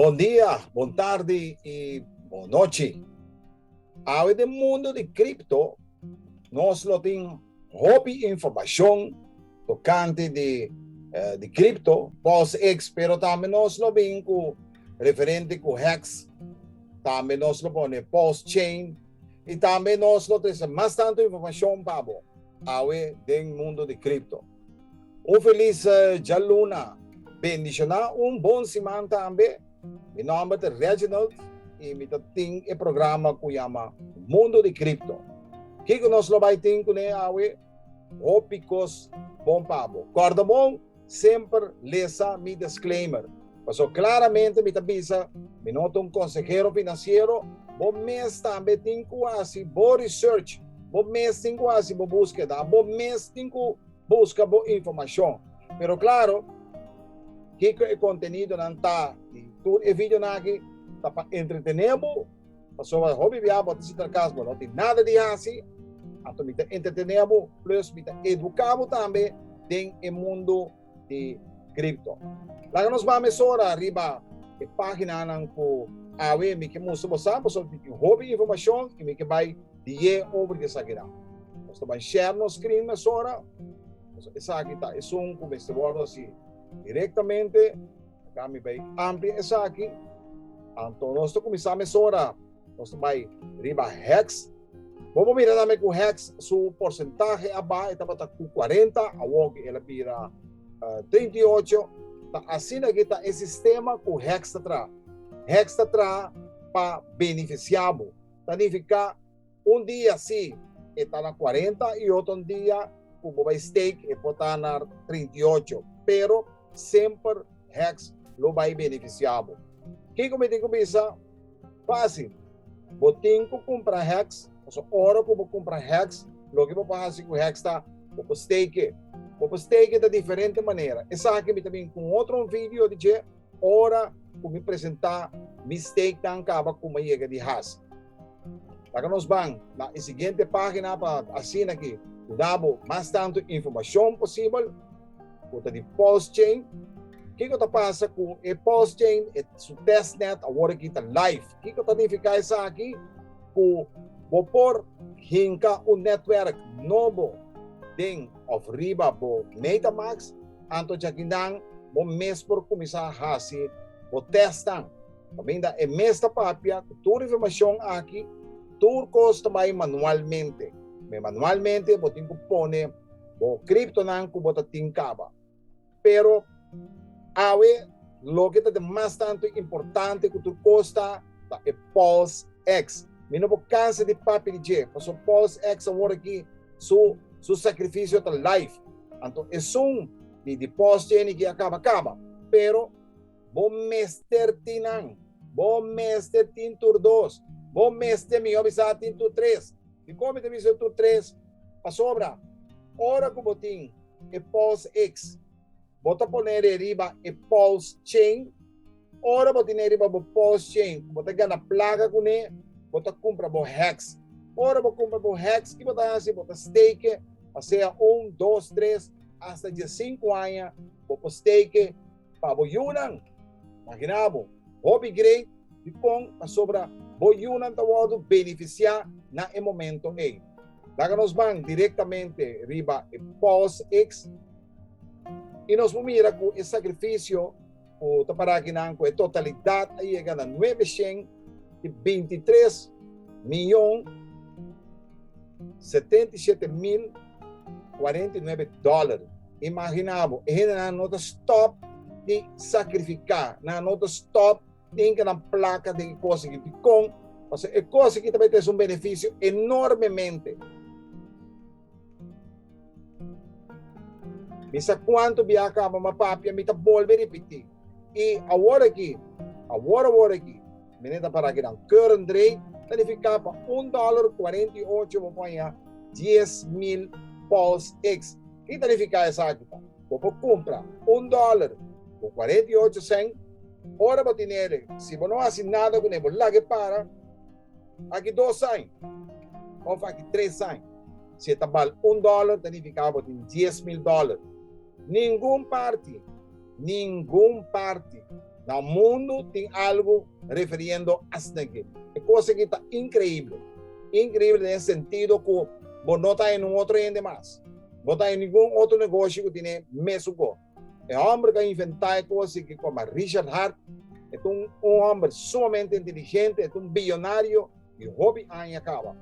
Bom dia, boa tarde e boa noite. Ao do mundo de cripto, nós temos hobby informação tocante de cripto, POS-X, pero também nós temos com referente com hacks, também nós temos POS-Chain, e também nós temos bastante informação para ao do mundo de cripto. Um feliz dia luna, bendicionar, bom semana também. Meu nome é Reginald e eu tenho um programa que chama Mundo de Cripto. O que nós vamos ter com ele? Ópicos bom pabo. Cordamon, sempre lesa mi disclaimer. Porque claramente me avisa, me nota consejero financeiro, bom mês também tem quase bom research, bom mês tem quase bom búsqueda, bom mês tem busca boa informação. Pero claro, que o conteúdo não está tudo é vídeo aqui tá para entretener, para hobby viabo, se caso não tem nada de assim, então me entretener, plus me educar também em mundo de cripto. Lá nós vamos agora arriba a página com a web me que mostra você sobre hobby informação e me que vai de over que saqueira. Nós vamos share no screen mas agora essa aqui tá é como este bordo assim diretamente. Kami vai ampli essa aqui. Então, nós começamos agora. Nós vai riba hex. Vamos mirar também com hex, sua porcentagem abaixo estava com 40, a walk ela vira 38. Tá assim aqui tá esse sistema com hex atrás. Hex atrás para beneficiável. Significa dia sim está na 40 e outro dia o vai stake e botar na 38. Pero sempre hex lo vai beneficiável. Que como tem que pensar? Fácil. Vou ter que comprar hex, ou hora que vou comprar hex, logo que vou fazer com hex tá, vou stake. Vou stake de diferente maneira. Essa aqui me também com outro vídeo de hora que me apresentar mistake tan acaba como chega de hash. Lá nós vamos na seguinte página para assim aqui, damos bastante informação possível, conta de POS-Chain. O que está passando com o POS-Chain, o testnet, agora aqui está live. O que está significando isso aqui? Vou pôr hinka network novo dentro of riba do MetaMask, anto já que não, vou mesmo por começar a fazer, vou testar. Também é mesma papia, toda informação aqui, tudo custa mais manualmente. Manualmente, vou ter que pôr o cripto não que vou ter que pero awe lo que é bastante importante que tu custa é POS-X. Me não vou cansar de papel de porque POS-X agora aqui su sacrifício está live. Então é de POS-Chain que acaba, pero vou mestre tinang, vou mestre tintur 2, vou mestre mi obisa tintur 3. E como te visto tu 3 para sobra. Ora que botin é POS-X. Bota poner arriba e POS-Chain. Ora bota arriba o POS-Chain. Bota ganhar placa com ele. Bota compra o hex. Ora bota compra o hex. E bota assim, bota stake. Seja 1, 2, 3, hasta de 5 anos. Bota stake. Para o Yunan. Imaginamos. Hobby great. E com a sobra. O Yunan está beneficiar na momento aí. Lá nós vamos diretamente arriba e POS-X. E nós vamos mirar com esse sacrifício, o taparagin com a totalidade, aí chega a 923 milhões 77 mil 49 dólares. Imaginável, e na nota stop de sacrificar, na nota stop tem que na placa de coisa que com, é coisa que também tem um benefício enormemente. Misa quanto viaja uma papia, me tá volve repetir. E agora aqui, menina para que não current rate, significa para $1.48, vou pôr 10,000 POS-X. Que significa essa aqui? Vou comprar $1.48, ora vou ter, se você não faz nada com ele, vou lá que para, aqui 2 anos, ou aqui 3 anos. Se está vale $1, significa que tem $10,000. Nenhum parte No mundo tem algo referiendo a aqui. É coisa que está incrível. Incrível no sentido que você não está em outro ende mais. Não está em nenhum outro negócio que tem mesmo. É homem que inventar coisas que como Richard Hart, é homem sumamente inteligente, é bilionário e hobby aí acaba.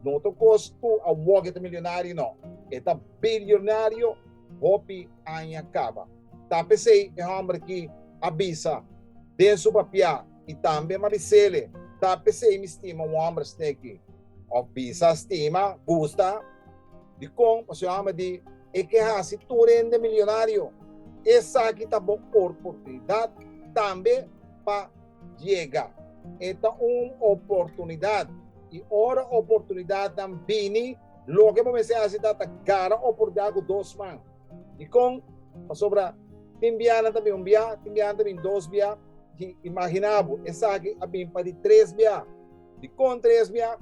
Não te custo a wallet milionário não. É bilionário, hobby aí acaba. Tá pensei é homem que avisa de seu papel e também Maricele. Tá pensei me estima homem aqui. Avisa, estima, gusta de como o homem de é que se tu rende milionário. Essa aqui tá boa oportunidade também para chegar. Esta uma oportunidade e outra oportunidade também logo que você hace data cara oportunidade com dois mãos e com sobre timbiana também timbiana também dois via imaginável essa aqui a bem para três via de com três via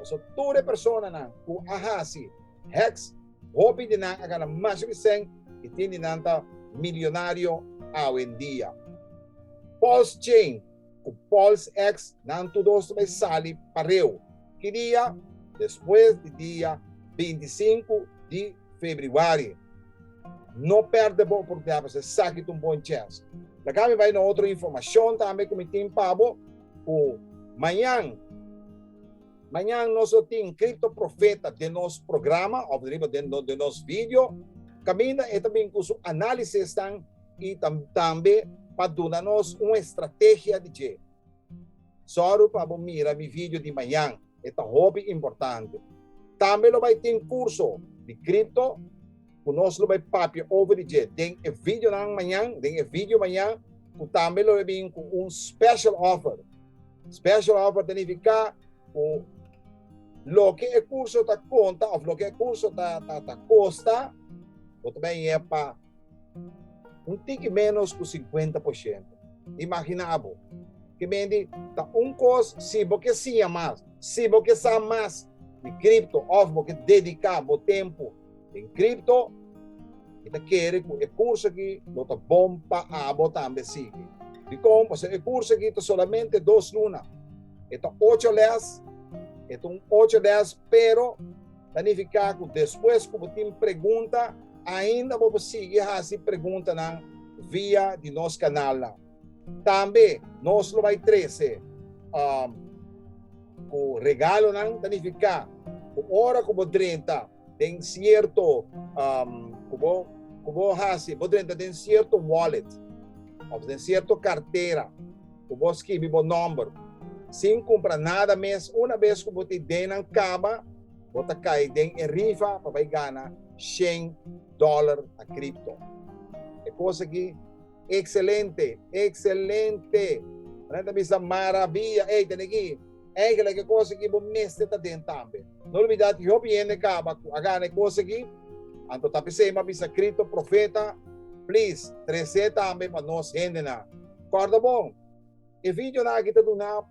so toda pessoa na com ahasi hex hobby de na agora mais que sem e tem nanta milionário hoje em dia. Pulse Chain, o Pulse X, não todos vai sair para eu. Que dia? Depois do dia 25 de fevereiro. Não perde a oportunidade, você sabe que um bom chance. Daqui vai na outra informação também que me tem pabo. Amanhã nós temos Cripto Profeta de nosso programa, ou de nosso vídeo. Caminha e também com o análise e também para dar-nos uma estratégia de que só para mirar meu vídeo de manhã, é um hobby importante. Também vai ter curso de cripto, que nós vai papiar over de tem vídeo na manhã, tem vídeo amanhã, que também vai vir com special offer. Special offer significa o que é curso da conta, ou o que é curso da costa, ou também é para tique menos que 50%. Imaginável. Que vende costo, se você sim mais, se você sabe mais de cripto, ou você dedicar o tempo em cripto, você quer que o curso aqui não está bom para a também siga. E como o curso aqui está somente 2 lunas. Então, 8 horas, então 8 horas, pero significa que depois que você tem pergunta, ainda vou seguir assim pergunta na via de nosso canal. Também nós vai trazer o regalo não significa a hora que você 30 tem certo como assim você tem certo wallet ou tem certo carteira que você escreve o número sem comprar nada mesmo uma vez que você tem na cama você cai em rifa para ganhar $100 a cripto. É coisa que excelente. Não é maravilha. Ei, tem aqui. É que coisa que você mestre está dentro também. Não olvidar que eu viene acaba a ganhar coisa aqui. Então, tá pensando, mas Cripto Profeta, please, trazer também para nós, gente, na. Corda bom. E vídeo na aqui do na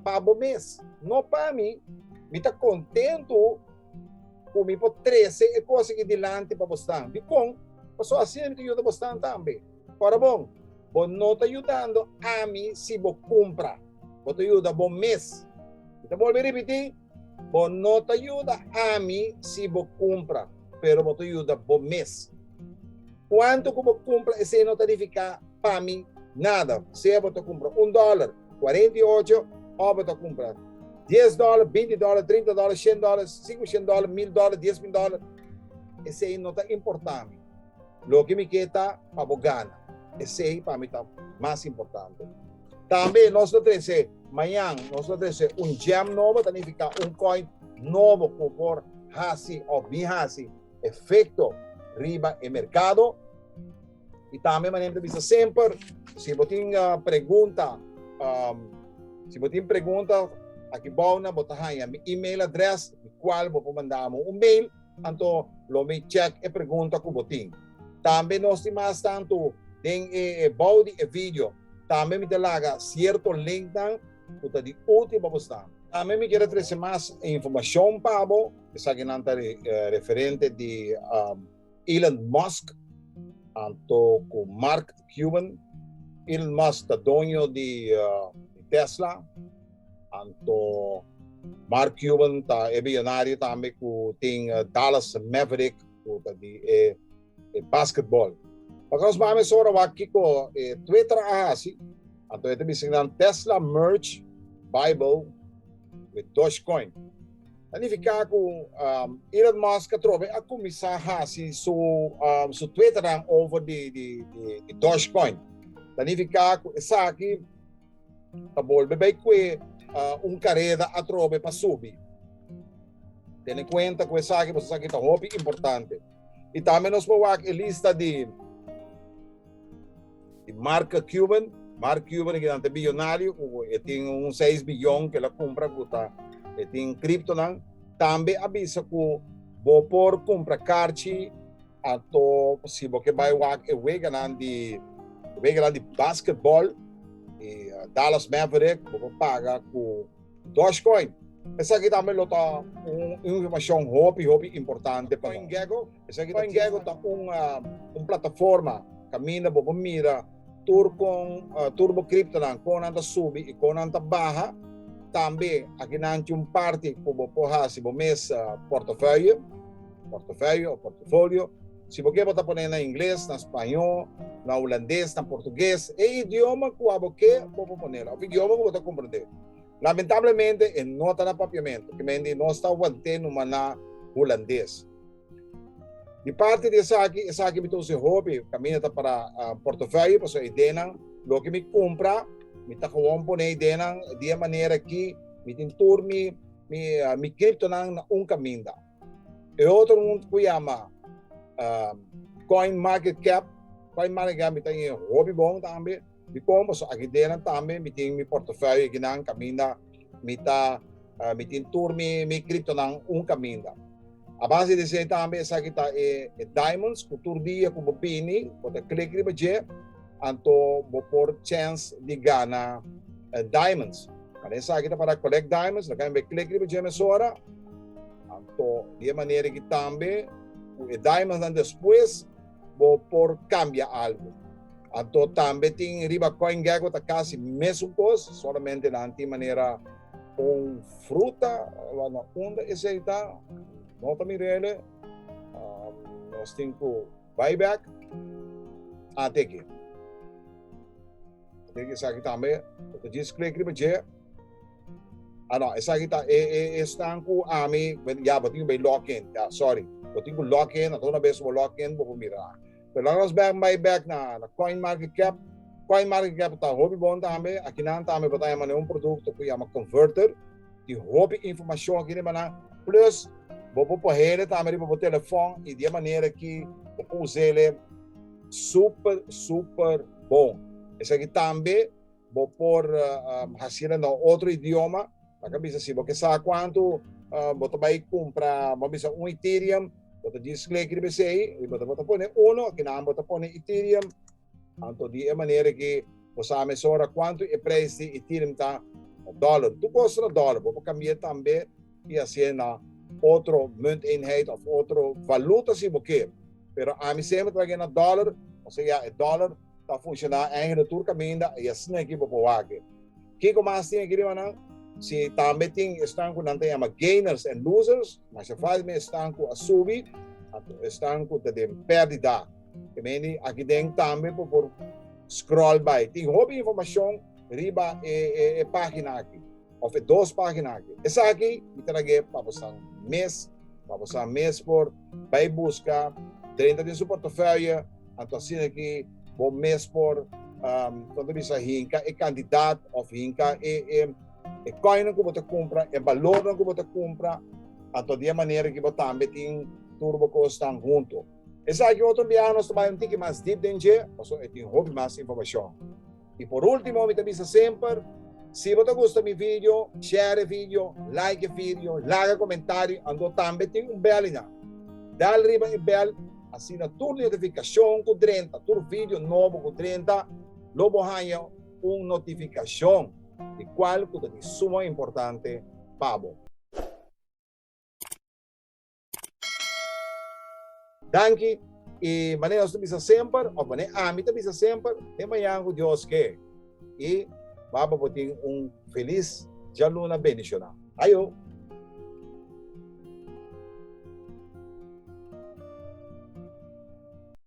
para o mês. Não para mim. Me está contento com me por 13 e coisa que dilante para você. E com, passou assim, me ajuda bastante também. Agora, bom, você não está ajudando a mim se você compra. Você ajuda bom mês. Então, vou repetir. Você não está ajuda a mim se você compra, pero você ajuda bom mês. Quanto que você compra, esse não significa para mim nada. Se você compra $1, 48, ou você compra $10, $20, $30, $100, $500, $1,000, $10,000, esse aí não está importante. O que me queda para você ganhar. Esse aí para mim está mais importante. Também nós temos amanhã nós temos gem novo, significa coin novo por Hasi ou Bihasi, efeito riba e mercado. E também maneira de sempre, se você tem pergunta, aqui na botahanha, email address, qual vou mandar um mail, então lo me check e pergunta que você tem. Também nós temos tanto tem body e vídeo. Também me dá certo link de útil para você. Também me quero trazer mais informação para você, que é referente de Elon Musk, com Mark Cuban, Elon Musk, tá dono de Tesla, anto Mark Cuban tá bilionário também com tem Dallas Maverick de basketball. Pagkas mami sora waki ko Twitter ahasi anto ito bisignan Tesla merge Bible with Dogecoin. Significa ko Elon Musk katrobe ako misahasi so Twitter ang over the Dogecoin. Significa ko isa aqui tabol bebay ko carrera atrobe pa subi. Ten em conta que essa aqui você está muito importante. E também nós vamos ver a lista de Mark Cuban. Mark Cuban que é bilionário, tem 6 bilhões que ele compra, tem cripto. Também avisa que vou por comprar carte, ato se você vai ver de basquetebol, Dallas Maverick, vou pagar com Dogecoin. Essa aqui também é uma informação muito importante para CoinGecko. Essa aqui CoinGecko é uma plataforma que mina bobo mira turbo cripto com anda sube e com anda baja. Também aqui nanti parte que bobo hasi bo mês portfólio ou portfólio. Se você botar poner na inglês, na espanhol, na holandês, na português, é idioma que você pode poner. O idioma que você compreender. Lamentavelmente, não está no papiamento, que não está mantendo na holandês. De parte dessa aqui me trouxe hobby, caminha para portfólio, para a ideia, o que me compra, me está com poner ideia de maneira que me tem turmi, me cripto na caminho. E outro mundo que chama CoinMarketCap, CoinMarketCap me tem hobby bom também. De como so aqui dentro também me tem meu portfólio que não caminha me tem turmi me cripto não caminho. A base desse também essa aqui tá diamonds que todo dia com bopini pode clicar riba je anto por chance de ganhar diamonds. Mas essa aqui tá para collect diamonds, na can clicar riba je mesora anto de maneira que também diamonds and depois vou por cambiar algo. Anto também tem riba CoinGecko tá quase mesmo coisa, somente na maneira com fruta, na onda esse aí tá, não tá mirele, nós temos buyback, até aqui essa aqui também, eu disse clique riba je, não, essa aqui tá está com a mim, já botinho bem lock-in, sorry, botinho lock-in, na toda vez vou lock-in, vou mirar. Pero nós buyback na CoinMarketCap. CoinMarketCap tá hobby bom também. Aqui não também botar um produto que chama converter. De hobby informação aqui na plus vou pôr ele também para o telefone e de maneira que eu uso ele super bom. Esse aqui também vou pôr assim no outro idioma. Para cabeça se você sabe quanto você vai comprar, vamos Ethereum. Você diz clique riba sei e você pone uno que não você pone Ethereum anto de maneira que você mesura quanto é preço de Ethereum tá dólar tu custa dólar vou cambiar também e assim na outro munteenheid of outro valuta se você pero a mim sempre traga na dólar ou seja dólar tá funcionar ainda tudo caminho e assim aqui vou pôr que mais tem aqui mana se também tem estanco não tem ama gainers and losers, mas se faz me estanco a subir, estanco de perdida. Que meni aqui dentro também por scroll by. Tem hobby informação riba página aqui, ou 2 páginas aqui. Essa aqui me traga para você mês por vai buscar 30 de seu portfólio, então assim aqui bom mês por quando bisa hinka candidato ou hinka coin que você compra, valor que você compra, a toda maneira que você também tem turbo costan junto. Essa aqui outro dia nós tomamos um mais deep dentro, porque tem hobby mais informação. E por último, me avisa sempre, se você gosta do meu vídeo, share o vídeo, like o vídeo, larga comentário, ando também tem bell na. Dá arriba o bell, assim na tua notificação com 30, todo vídeo novo com 30, logo ganha uma notificação. De qual que é suma importante para você. Danke e maneira nós bisa sempre, ou maneira ami bisa sempre, tem manhã com Deus que e baba botin feliz jaluna bendicional. Ayo.